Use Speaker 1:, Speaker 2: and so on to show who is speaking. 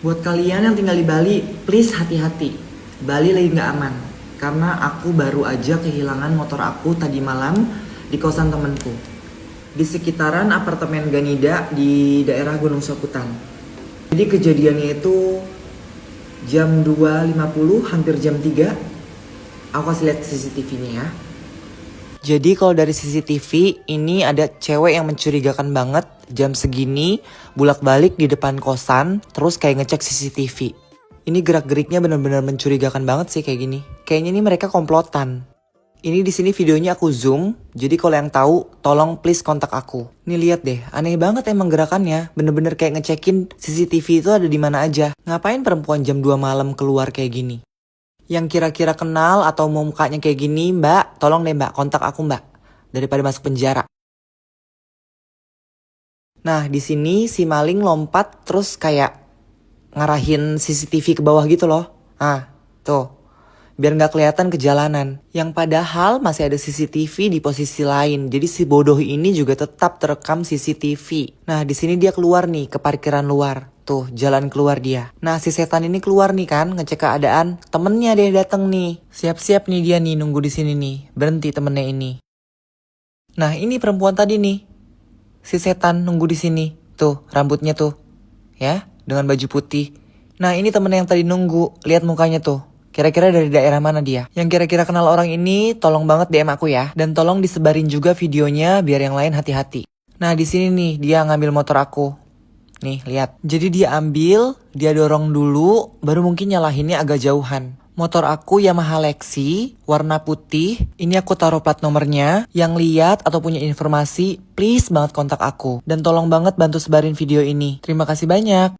Speaker 1: Buat kalian yang tinggal di Bali, please hati-hati. Bali lagi nggak aman. Karena aku baru aja kehilangan motor aku tadi malam di kosan temenku. Di sekitaran apartemen Ganida di daerah Gunung Soputan. Jadi kejadiannya itu jam 2.50, hampir jam 3. Aku kasih lihat CCTV-nya ya. Jadi kalau dari CCTV ini ada cewek yang mencurigakan banget jam segini bolak-balik di depan kosan terus kayak ngecek CCTV. Ini gerak-geriknya benar-benar mencurigakan banget sih kayak gini. Kayaknya ini mereka komplotan. Ini di sini videonya aku zoom, jadi kalau yang tahu tolong please kontak aku. Nih lihat deh, aneh banget emang gerakannya. Bener-bener kayak ngecekin CCTV itu ada di mana aja. Ngapain perempuan jam 2 malam keluar kayak gini? Yang kira-kira kenal atau mau mukanya kayak gini, Mbak, tolong deh Mbak, kontak aku Mbak. Daripada masuk penjara. Nah, di sini si maling lompat terus kayak ngarahin CCTV ke bawah gitu loh. Ah, tuh. Biar nggak kelihatan ke jalanan. Yang padahal masih ada CCTV di posisi lain. Jadi si bodoh ini juga tetap terekam CCTV. Nah, di sini dia keluar nih ke parkiran luar. Tuh, jalan keluar dia. Nah, si setan ini keluar nih kan, ngecek keadaan. Temennya dia dateng nih. Siap-siap nih dia nih nunggu di sini nih. Berhenti temennya ini. Nah, ini perempuan tadi nih. Si setan nunggu di sini. Tuh, rambutnya tuh. Ya, dengan baju putih. Nah, ini temen yang tadi nunggu. Lihat mukanya tuh. Kira-kira dari daerah mana dia? Yang kira-kira kenal orang ini, tolong banget DM aku ya. Dan tolong disebarin juga videonya biar yang lain hati-hati. Nah, di sini nih dia ngambil motor aku. Nih, lihat. Jadi dia ambil, dia dorong dulu, baru mungkin nyalahinnya agak jauhan. Motor aku Yamaha Lexi, warna putih. Ini aku taruh plat nomornya. Yang lihat atau punya informasi, please banget kontak aku. Dan tolong banget bantu sebarin video ini. Terima kasih banyak.